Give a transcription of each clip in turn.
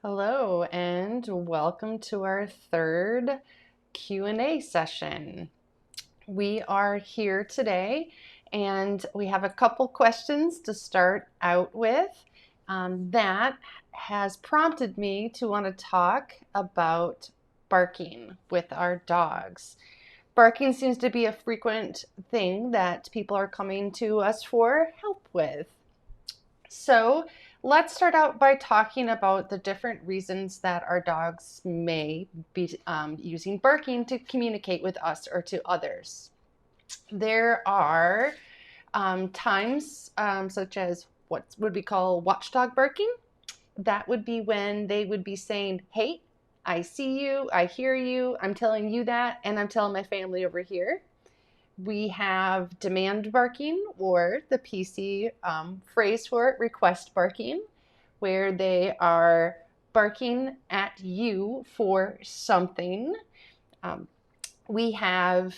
Hello and welcome to our third Q&A session. We are here today and we have a couple questions to start out with that has prompted me to want to talk about barking with our dogs. Barking seems to be a frequent thing that people are coming to us for help with. So let's start out by talking about the different reasons that our dogs may be using barking to communicate with us or to others. There are times such as what would we call watchdog barking. That would be when they would be saying, hey, I see you, I hear you, I'm telling you that, and I'm telling my family over here. We have demand barking, or the PC phrase for it, request barking, where they are barking at you for something. Um, we have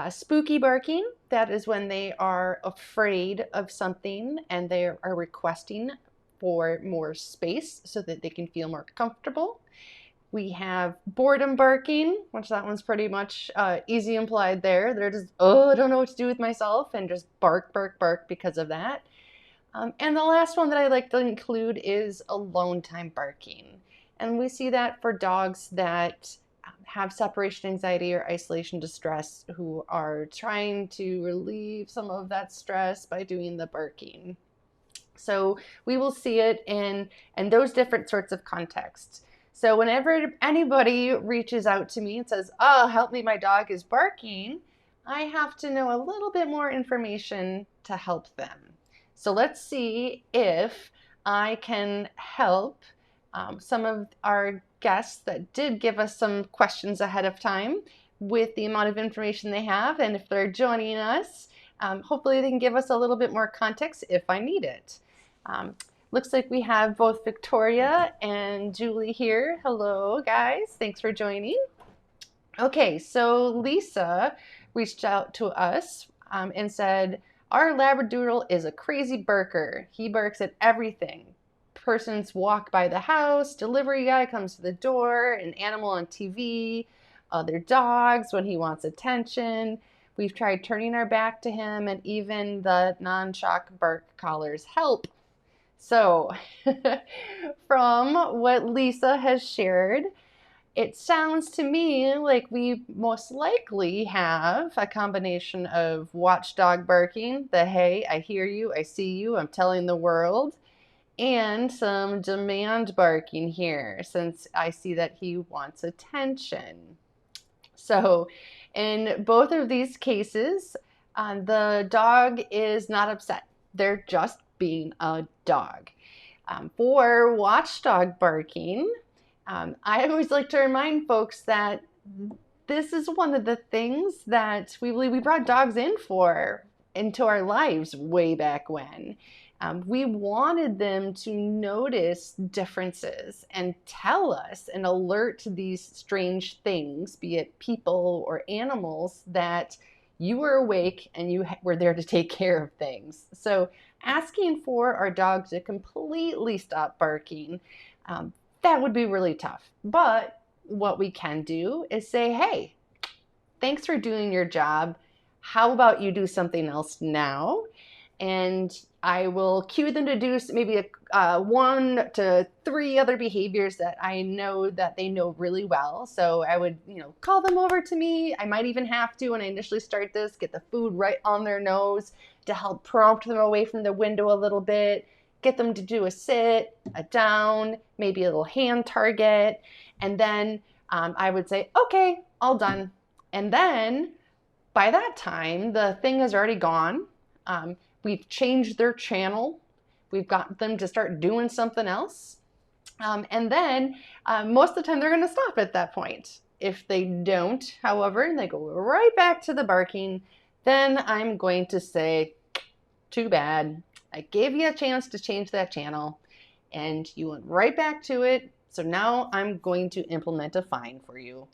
spooky barking. That is when they are afraid of something and they are requesting for more space so that they can feel more comfortable. We have boredom barking, which that one's pretty much easy implied there. They're just, I don't know what to do with myself, and just bark, bark, bark because of that. And the last one that I like to include is alone time barking. And we see that for dogs that have separation anxiety or isolation distress who are trying to relieve some of that stress by doing the barking. So we will see it in those different sorts of contexts. So whenever anybody reaches out to me and says, oh, help me, my dog is barking, I have to know a little bit more information to help them. So let's see if I can help some of our guests that did give us some questions ahead of time with the amount of information they have. And if they're joining us, hopefully they can give us a little bit more context if I need it. Looks like we have both Victoria and Julie here. Hello, guys. Thanks for joining. Okay, so Lisa reached out to us and said, our Labradoodle is a crazy barker. He barks at everything. Persons walk by the house, delivery guy comes to the door, an animal on TV, other dogs when he wants attention. We've tried turning our back to him, and even the non-shock bark collars help. So, from what Lisa has shared, it sounds to me like we most likely have a combination of watchdog barking, the hey, I hear you, I see you, I'm telling the world, and some demand barking here, since I see that he wants attention. So, in both of these cases, the dog is not upset. They're just being a dog. For watchdog barking, I always like to remind folks that this is one of the things that we brought dogs in for into our lives way back when. We wanted them to notice differences and tell us and alert these strange things, be it people or animals, that you were awake and you were there to take care of things. So asking for our dog to completely stop barking, that would be really tough. But what we can do is say, hey, thanks for doing your job. How about you do something else now? And I will cue them to do maybe 1 to 3 other behaviors that I know that they know really well. So I would, call them over to me. I might even have to, when I initially start this, get the food right on their nose to help prompt them away from the window a little bit, get them to do a sit, a down, maybe a little hand target. And then I would say, okay, all done. And then by that time, the thing is already gone. We've changed their channel. We've got them to start doing something else. And then most of the time, they're going to stop at that point. If they don't, however, and they go right back to the barking, then I'm going to say, too bad. I gave you a chance to change that channel, and you went right back to it. So now I'm going to implement a fine for you.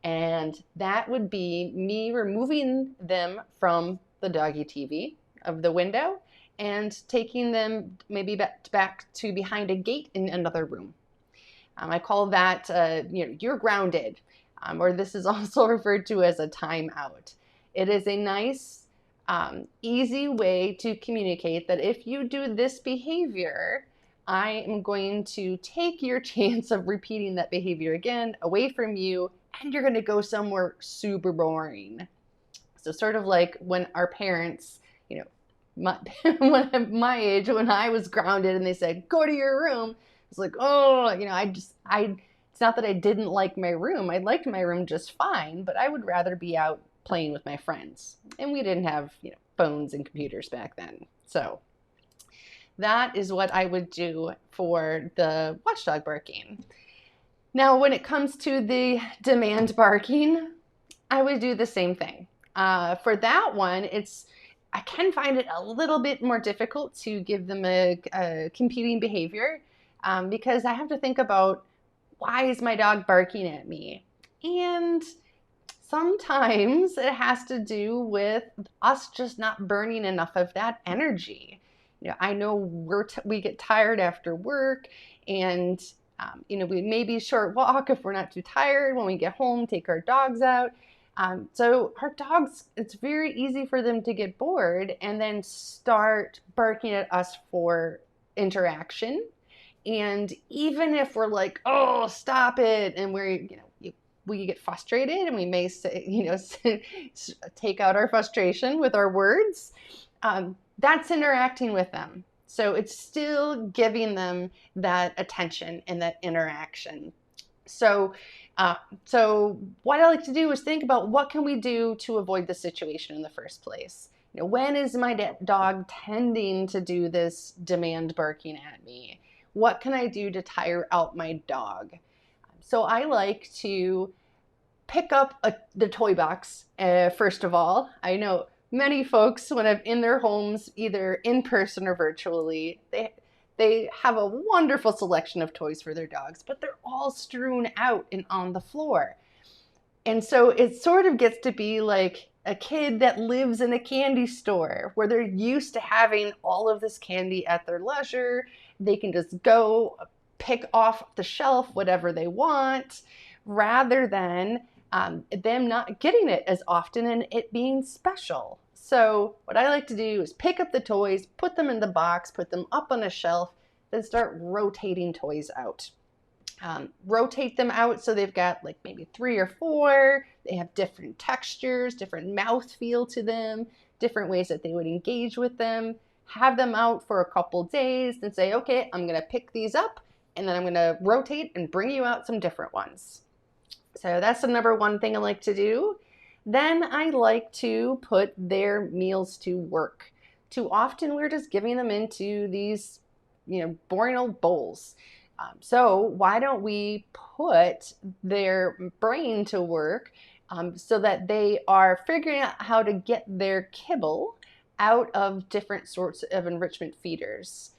And that would be me removing them from the doggy TV of the window and taking them maybe back to behind a gate in another room. I call that, you're grounded, or this is also referred to as a timeout. It is a nice, easy way to communicate that if you do this behavior, I am going to take your chance of repeating that behavior again away from you, and you're going to go somewhere super boring. So sort of like when our parents, my, when my age, when I was grounded and they said, go to your room, it's like, oh, it's not that I didn't like my room. I liked my room just fine, but I would rather be out playing with my friends. And we didn't have, phones and computers back then. So that is what I would do for the watchdog barking. Now, when it comes to the demand barking, I would do the same thing. For that one, I can find it a little bit more difficult to give them a competing behavior, because I have to think about, why is my dog barking at me? And sometimes it has to do with us just not burning enough of that energy. I know we get tired after work, and we may be short walk if we're not too tired. When we get home, take our dogs out. So our dogs, it's very easy for them to get bored and then start barking at us for interaction. And even if we're like, oh, stop it, and we get frustrated, and we may say, take out our frustration with our words, that's interacting with them. So it's still giving them that attention and that interaction. So what I like to do is think about, what can we do to avoid the situation in the first place? When is my dog tending to do this demand barking at me? What can I do to tire out my dog? So I like to pick up the toy box, first of all. I know many folks, when I'm in their homes, either in person or virtually, they have a wonderful selection of toys for their dogs, but they're all strewn out and on the floor. And so it sort of gets to be like a kid that lives in a candy store, where they're used to having all of this candy at their leisure. They can just go pick off the shelf whatever they want, rather than them not getting it as often and it being special. So what I like to do is pick up the toys, put them in the box, put them up on a shelf, then start rotating toys out. Rotate them out so they've got like maybe 3 or 4. They have different textures, different mouth feel to them, different ways that they would engage with them. Have them out for a couple days and say, okay, I'm going to pick these up, and then I'm going to rotate and bring you out some different ones. So that's the number one thing I like to do. Then I like to put their meals to work. Too often we're just giving them into these, boring old bowls. So why don't we put their brain to work, so that they are figuring out how to get their kibble out of different sorts of enrichment feeders.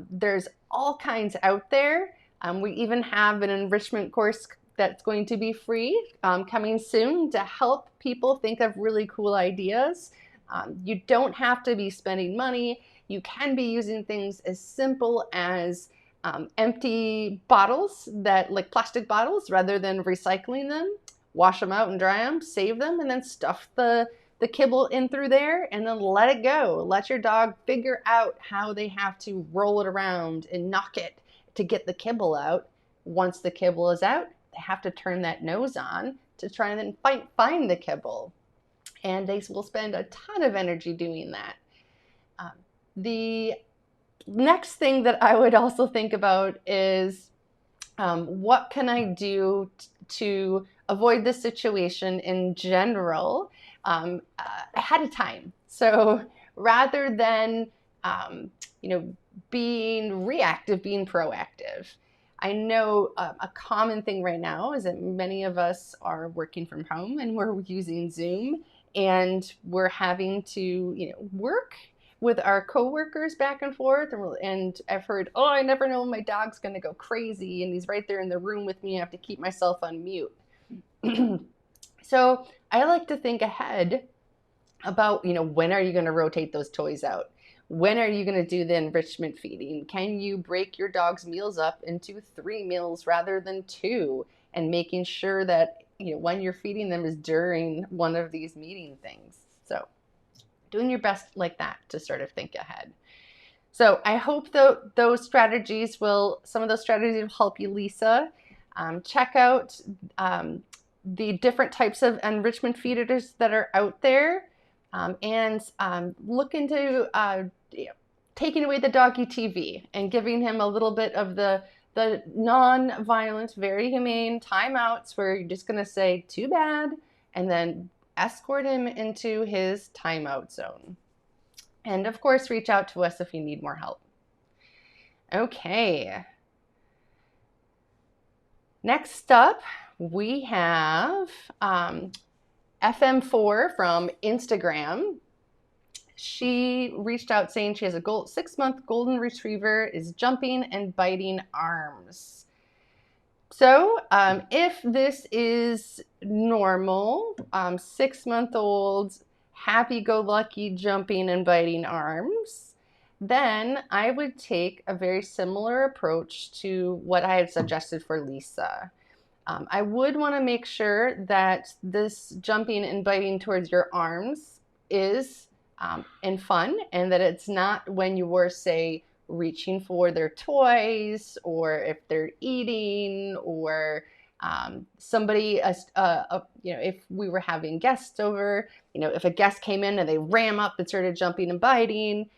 There's all kinds out there. We even have an enrichment course that's going to be free, coming soon, to help people think of really cool ideas. You don't have to be spending money. You can be using things as simple as empty bottles, like plastic bottles, rather than recycling them. Wash them out and dry them, save them, and then stuff the kibble in through there, and then let it go. Let your dog figure out how they have to roll it around and knock it to get the kibble out. Once the kibble is out, they have to turn that nose on to try and then find the kibble. And they will spend a ton of energy doing that. The next thing that I would also think about is, what can I do to avoid this situation in general ahead of time? So rather than being reactive, being proactive. I know a common thing right now is that many of us are working from home and we're using Zoom, and we're having to work with our coworkers back and forth. And I've heard, oh, I never know when my dog's going to go crazy and he's right there in the room with me. I have to keep myself on mute. So I like to think ahead about, when are you going to rotate those toys out? When are you going to do the enrichment feeding? Can you break your dog's meals up into 3 meals rather than 2? And making sure that, when you're feeding them is during one of these meeting things. So doing your best like that to sort of think ahead. So I hope that some of those strategies will help you, Lisa. Check out the different types of enrichment feeders that are out there, and look into taking away the doggy TV and giving him a little bit of the non-violent, very humane timeouts where you're just going to say, too bad, and then escort him into his timeout zone. And of course, reach out to us if you need more help. Okay. Next up, we have FM4 from Instagram. She reached out saying she has a 6-month golden retriever, is jumping and biting arms. So if this is normal, 6-month-old, happy-go-lucky jumping and biting arms, then I would take a very similar approach to what I had suggested for Lisa. I would want to make sure that this jumping and biting towards your arms is in fun, and that it's not when you were, say, reaching for their toys, or if they're eating, or somebody, if we were having guests over, if a guest came in and they ran up and started jumping and biting,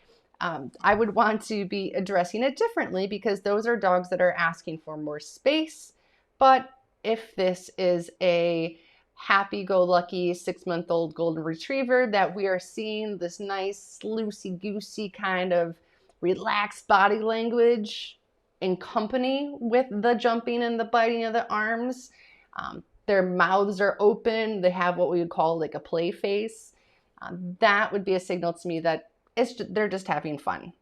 I would want to be addressing it differently, because those are dogs that are asking for more space. But if this is a happy-go-lucky 6-month-old golden retriever that we are seeing this nice loosey-goosey kind of relaxed body language in company with the jumping and the biting of the arms, their mouths are open, they have what we would call like a play face, that would be a signal to me that they're just having fun.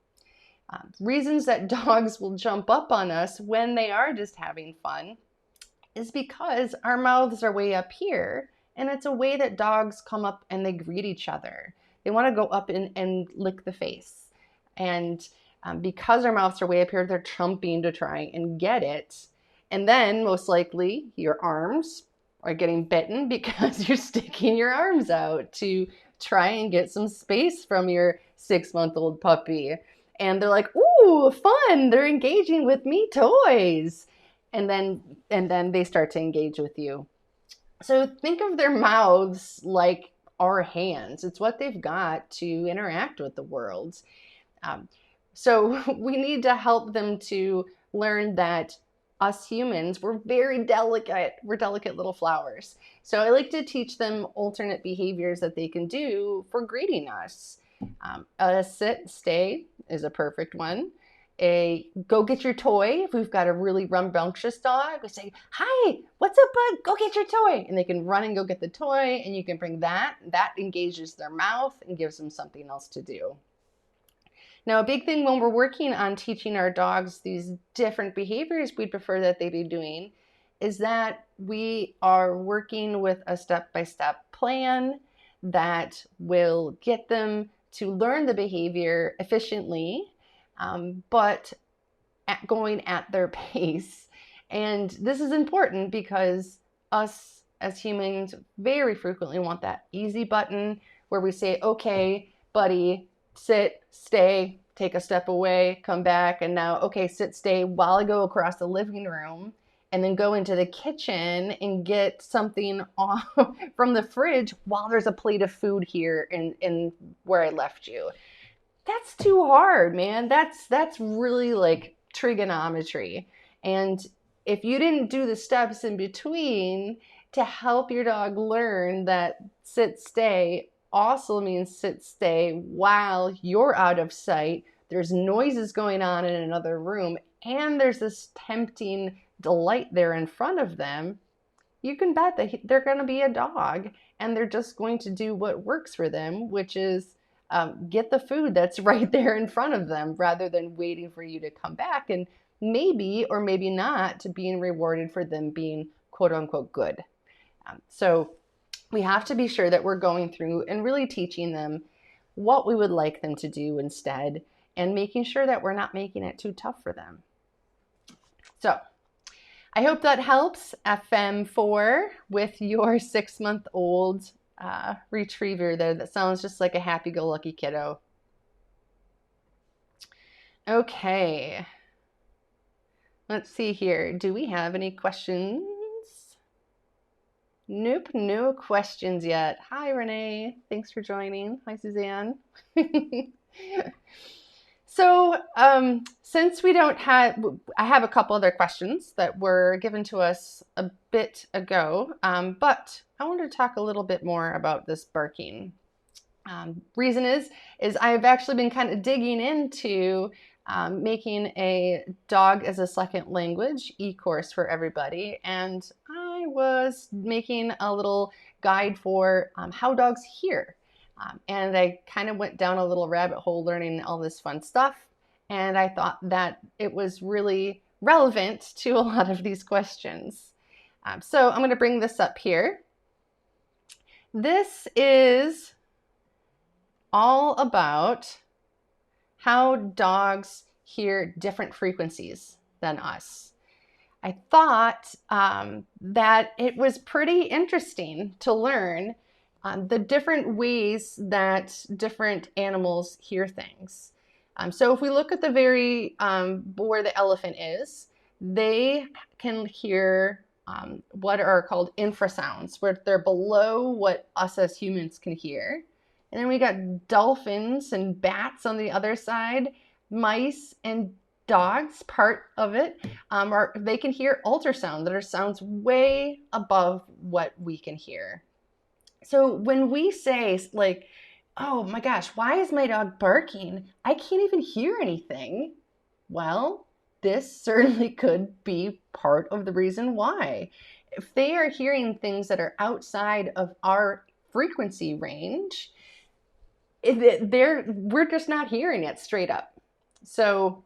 Reasons that dogs will jump up on us when they are just having fun is because our mouths are way up here, and it's a way that dogs come up and they greet each other. They want to go up and lick the face. And because our mouths are way up here, they're jumping to try and get it. And then most likely your arms are getting bitten because you're sticking your arms out to try and get some space from your 6-month-old puppy. And they're like, ooh, fun, they're engaging with me toys. And then they start to engage with you. So think of their mouths like our hands. It's what they've got to interact with the world. So we need to help them to learn that us humans, we're very delicate. We're delicate little flowers. So I like to teach them alternate behaviors that they can do for greeting us. A sit, stay is a perfect one. A go get your toy. If we've got a really rambunctious dog, we say, hi, what's up, bud? Go get your toy. And they can run and go get the toy, and you can bring that. That engages their mouth and gives them something else to do. Now, a big thing when we're working on teaching our dogs these different behaviors we'd prefer that they be doing is that we are working with a step-by-step plan that will get them to learn the behavior efficiently, but going at their pace. And this is important because us as humans very frequently want that easy button where we say, okay, buddy, sit, stay, take a step away, come back, and now, okay, sit, stay, while I go across the living room, and then go into the kitchen and get something off from the fridge while there's a plate of food here in where I left you. That's too hard, man. That's really like trigonometry. And if you didn't do the steps in between to help your dog learn that sit, stay also means sit, stay while you're out of sight, there's noises going on in another room, and there's this tempting delight there in front of them, you can bet that they're going to be a dog, and they're just going to do what works for them, which is get the food that's right there in front of them rather than waiting for you to come back and maybe or maybe not being rewarded for them being quote unquote good. So we have to be sure that we're going through and really teaching them what we would like them to do instead, and making sure that we're not making it too tough for them. So I hope that helps, FM4, with your 6-month-old retriever there that sounds just like a happy-go-lucky kiddo. Okay, let's see here. Do we have any questions? Nope, no questions yet. Hi, Renee. Thanks for joining. Hi, Suzanne. So since we don't have, I have a couple other questions that were given to us a bit ago, but I wanted to talk a little bit more about this barking. Reason is I've actually been kind of digging into making a dog as a second language e-course for everybody, and I was making a little guide for how dogs hear. And I kind of went down a little rabbit hole learning all this fun stuff, and I thought that it was really relevant to a lot of these questions. So I'm going to bring this up here. This is all about how dogs hear different frequencies than us. I thought that it was pretty interesting to learn the different ways that different animals hear things. So if we look at the very, where the elephant is, they can hear what are called infrasounds, where they're below what us as humans can hear. And then we got dolphins and bats on the other side, mice and dogs, part of it, they can hear ultrasound, that are sounds way above what we can hear. So when we say, like, oh my gosh, why is my dog barking? I can't even hear anything. Well, this certainly could be part of the reason why. If they are hearing things that are outside of our frequency range, we're just not hearing it straight up. So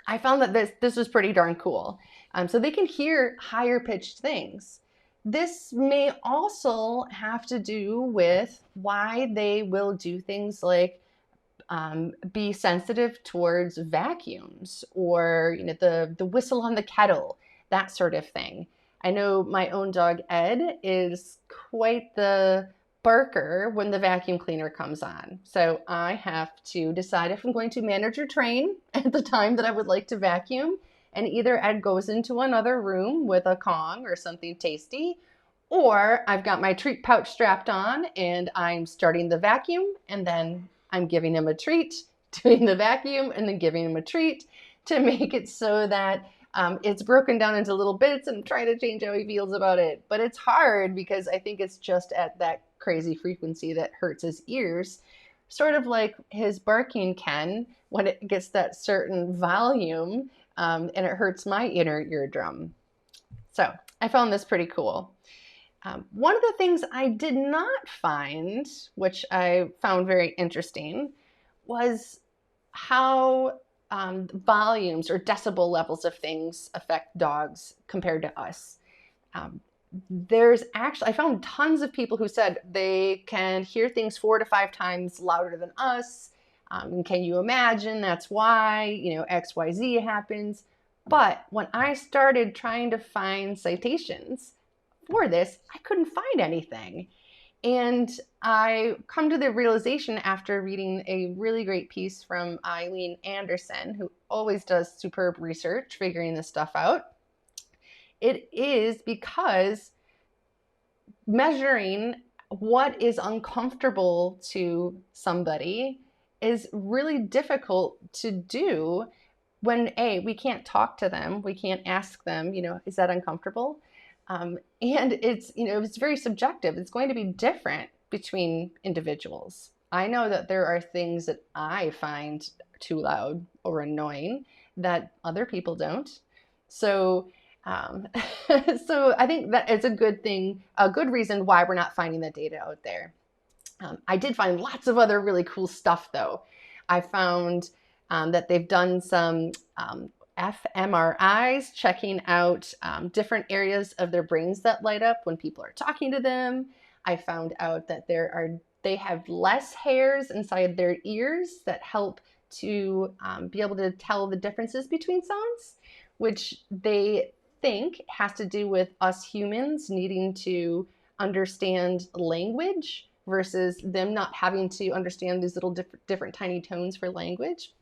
I found that this was pretty darn cool. So they can hear higher pitched things. This may also have to do with why they will do things like be sensitive towards vacuums, or the whistle on the kettle, that sort of thing. I know my own dog Ed is quite the barker when the vacuum cleaner comes on. So I have to decide if I'm going to manage or train at the time that I would like to vacuum. And either Ed goes into another room with a Kong or something tasty, or I've got my treat pouch strapped on and I'm starting the vacuum, and then I'm giving him a treat, doing the vacuum, and then giving him a treat to make it so that it's broken down into little bits, and try to change how he feels about it. But it's hard because I think it's just at that crazy frequency that hurts his ears, sort of like his barking can when it gets that certain volume, and it hurts my inner eardrum. So I found this pretty cool. One of the things I did not find, which I found very interesting, was how volumes or decibel levels of things affect dogs compared to us. I found tons of people who said they can hear things 4 to 5 times louder than us. And can you imagine that's why, XYZ happens? But when I started trying to find citations for this, I couldn't find anything. And I come to the realization after reading a really great piece from Eileen Anderson, who always does superb research figuring this stuff out. It is because measuring what is uncomfortable to somebody is really difficult to do when we can't talk to them, we can't ask them, is that uncomfortable? And it's very subjective. It's going to be different between individuals. I know that there are things that I find too loud or annoying that other people don't. So, so I think that it's a good thing, a good reason why we're not finding the data out there. I did find lots of other really cool stuff, though. I found that they've done some fMRIs checking out different areas of their brains that light up when people are talking to them. I found out that They have less hairs inside their ears that help to be able to tell the differences between sounds, which they think has to do with us humans needing to understand language versus them not having to understand these little different tiny tones for language.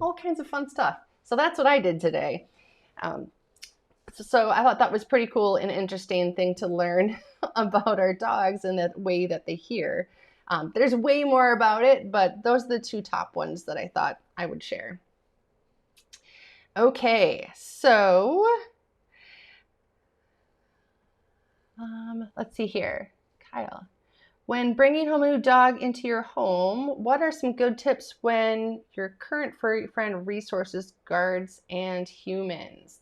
All kinds of fun stuff. So that's what I did today. So I thought that was pretty cool and interesting thing to learn about our dogs and the way that they hear. There's way more about it, but those are the two top ones that I thought I would share. Okay, so let's see here. Kyle, when bringing home a new dog into your home, what are some good tips when your current furry friend resources guards and humans?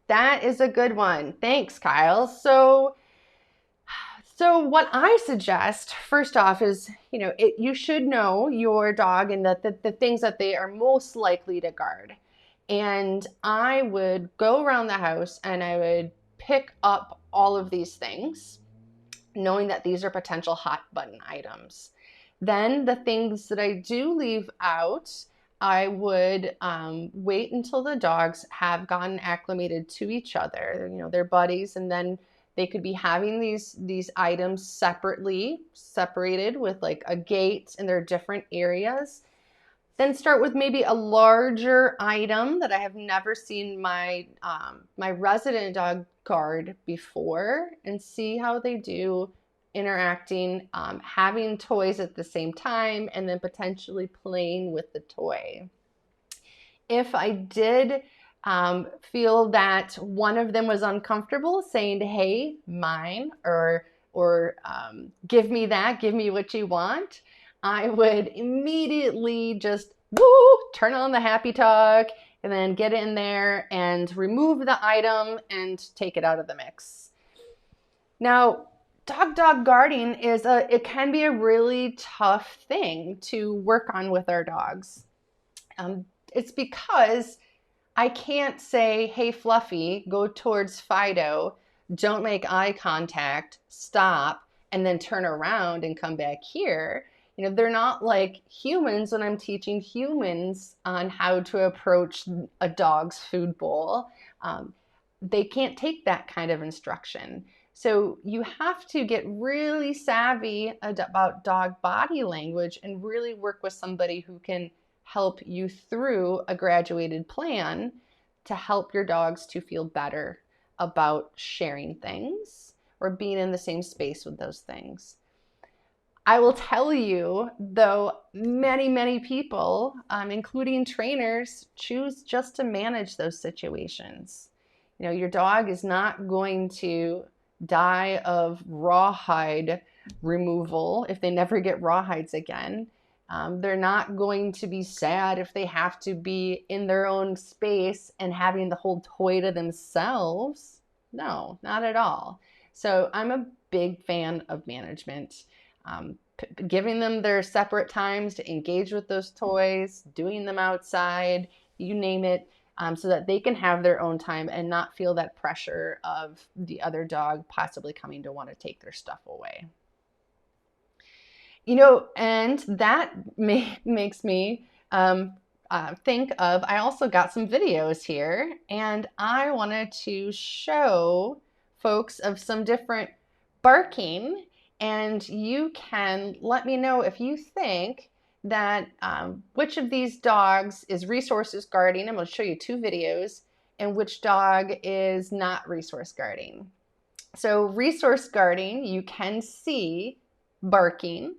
That is a good one. Thanks, Kyle. So what I suggest, first off, is, you should know your dog and the things that they are most likely to guard. And I would go around the house and I would pick up all of these things, knowing that these are potential hot button items. Then the things that I do leave out, I would wait until the dogs have gotten acclimated to each other, they're buddies, and then they could be having these items separated with like a gate in their different areas. Then start with maybe a larger item that I have never seen my resident dog guard before, and see how they do interacting, having toys at the same time, and then potentially playing with the toy. If I did feel that one of them was uncomfortable saying, hey, mine, or give me that, give me what you want, I would immediately just turn on the happy talk and then get in there and remove the item and take it out of the mix. Now, dog guarding it can be a really tough thing to work on with our dogs. It's because I can't say, hey, Fluffy, go towards Fido, don't make eye contact, stop, and then turn around and come back here. They're not like humans when I'm teaching humans on how to approach a dog's food bowl. They can't take that kind of instruction. So you have to get really savvy about dog body language and really work with somebody who can help you through a graduated plan to help your dogs to feel better about sharing things or being in the same space with those things. I will tell you, though, many people, including trainers, choose just to manage those situations. Your dog is not going to die of rawhide removal if they never get rawhides again. They're not going to be sad if they have to be in their own space and having the whole toy to themselves. No, not at all. So I'm a big fan of management. Giving them their separate times to engage with those toys, doing them outside, you name it, so that they can have their own time and not feel that pressure of the other dog possibly coming to want to take their stuff away. And that makes me think of, I also got some videos here, and I wanted to show folks of some different barking, and you can let me know if you think that which of these dogs is resources guarding. I'm going to show you two videos, and which dog is not resource guarding. So resource guarding, you can see barking,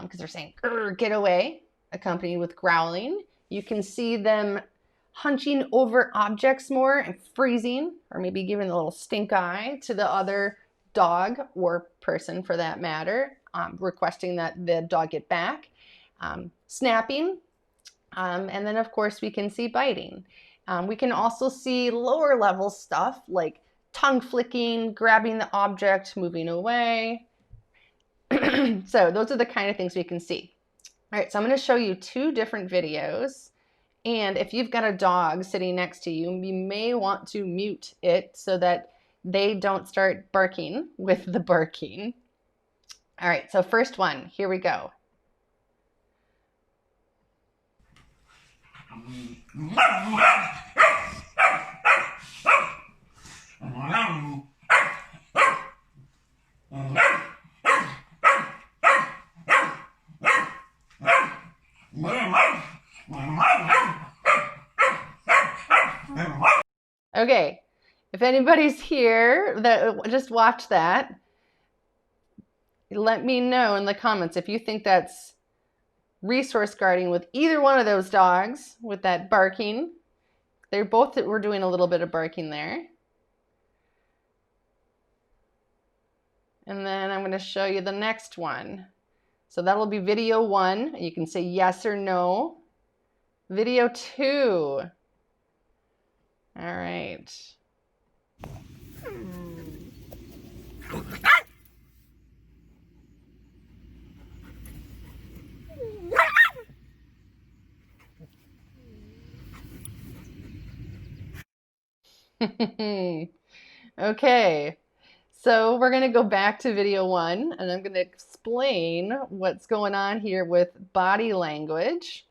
because they're saying, get away, accompanied with growling. You can see them hunching over objects more and freezing, or maybe giving a little stink eye to the other dog or person for that matter, requesting that the dog get back, snapping, and then of course we can see biting. We can also see lower level stuff like tongue flicking, grabbing the object, moving away. So those are the kind of things we can see. All right, so I'm going to show you two different videos. And if you've got a dog sitting next to you, you may want to mute it so that they don't start barking with the barking. All right, so first one, here we go. Okay, if anybody's here that just watched that, let me know in the comments if you think that's resource guarding with either one of those dogs with that barking. They're both were doing a little bit of barking there. And then I'm going to show you the next one. So that'll be video 1. You can say yes or no. Video 2. All right. Okay, so we're going to go back to video 1, and I'm going to explain what's going on here with body language.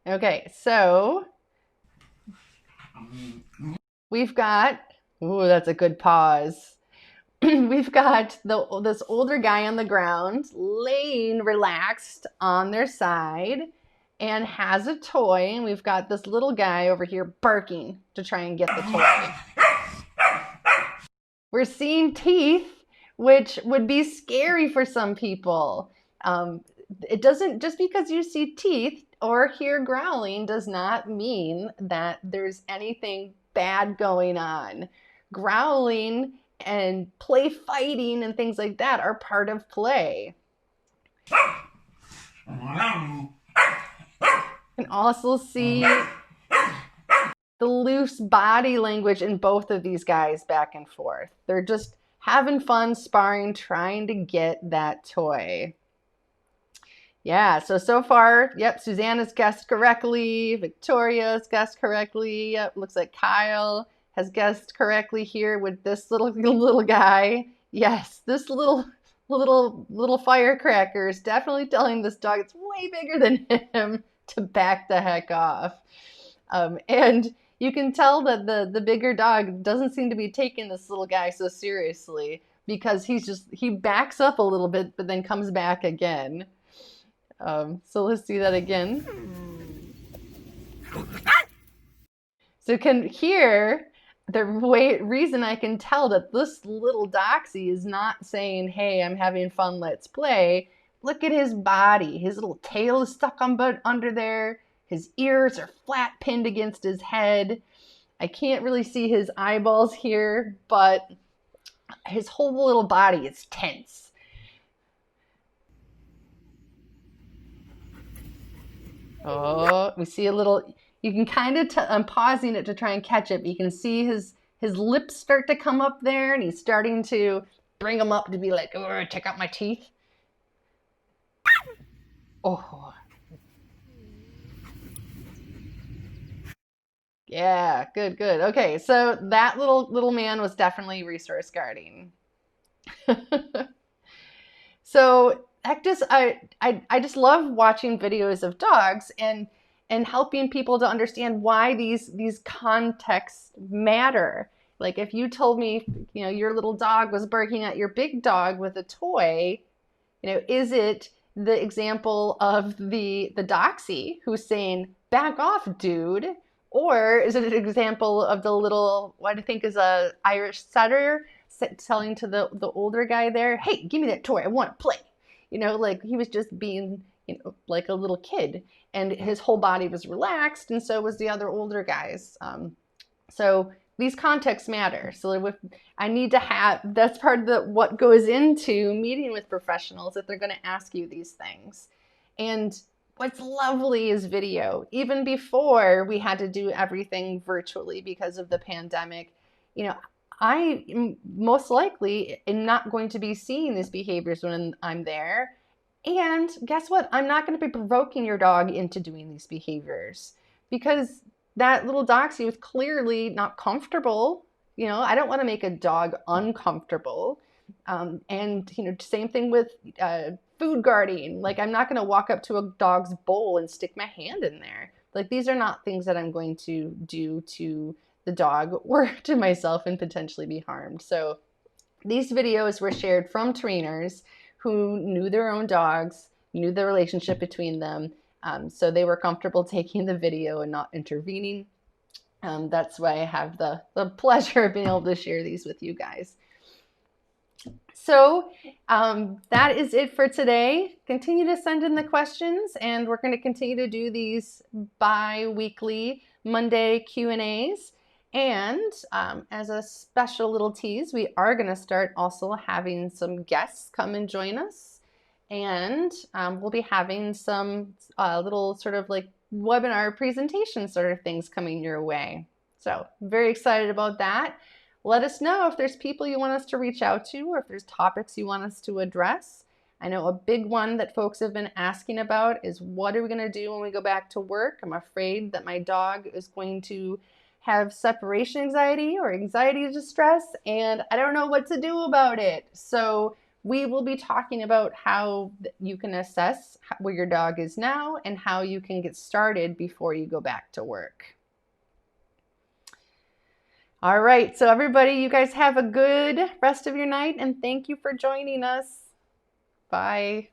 Okay, so we've got, ooh, that's a good pause. We've got this older guy on the ground laying relaxed on their side and has a toy, and we've got this little guy over here barking to try and get the toy. We're seeing teeth, which would be scary for some people. It doesn't, just because you see teeth or hear growling does not mean that there's anything bad going on. Growling and play fighting and things like that are part of play. You can also see the loose body language in both of these guys back and forth. They're just having fun sparring, trying to get that toy. Yeah, so far, yep, Susanna's guessed correctly. Victoria's guessed correctly. Yep, looks like Kyle has guessed correctly here with this little guy. Yes, this little firecracker is definitely telling this dog it's way bigger than him to back the heck off. And you can tell that the bigger dog doesn't seem to be taking this little guy so seriously, because he backs up a little bit but then comes back again. So let's do that again. So can hear the reason I can tell that this little Doxy is not saying, hey, I'm having fun, let's play. Look at his body. His little tail is stuck under there. His ears are flat pinned against his head. I can't really see his eyeballs here, but his whole little body is tense. Oh, we see a little, you can kind of, I'm pausing it to try and catch it, but you can see his lips start to come up there, and he's starting to bring them up to be like, oh, check out my teeth. Oh. Yeah, good. Okay, so that little man was definitely resource guarding. So I just love watching videos of dogs and helping people to understand why these contexts matter. Like if you told me, your little dog was barking at your big dog with a toy, is it the example of the Doxy who's saying, back off, dude? Or is it an example of the little, what I think is a Irish setter telling to the older guy there, hey, give me that toy, I want to play. Like he was just being, like a little kid, and his whole body was relaxed, and so was the other older guys. So these contexts matter. So if I need to have, that's part of what goes into meeting with professionals, if they're going to ask you these things. And what's lovely is video. Even before we had to do everything virtually because of the pandemic, I most likely am not going to be seeing these behaviors when I'm there. And guess what? I'm not going to be provoking your dog into doing these behaviors, because that little Doxy was clearly not comfortable. I don't want to make a dog uncomfortable. And same thing with food guarding. Like, I'm not going to walk up to a dog's bowl and stick my hand in there. Like, these are not things that I'm going to do to the dog or to myself and potentially be harmed. So these videos were shared from trainers who knew their own dogs, knew the relationship between them, so they were comfortable taking the video and not intervening. That's why I have the pleasure of being able to share these with you guys. So that is it for today. Continue to send in the questions, and we're going to continue to do these bi-weekly Monday Q&As. And as a special little tease, we are going to start also having some guests come and join us. And we'll be having some little sort of like webinar presentation sort of things coming your way. So very excited about that. Let us know if there's people you want us to reach out to, or if there's topics you want us to address. I know a big one that folks have been asking about is, what are we going to do when we go back to work? I'm afraid that my dog is going to have separation anxiety or anxiety distress, and I don't know what to do about it. So we will be talking about how you can assess where your dog is now and how you can get started before you go back to work. All right, so everybody, you guys have a good rest of your night, and thank you for joining us. Bye.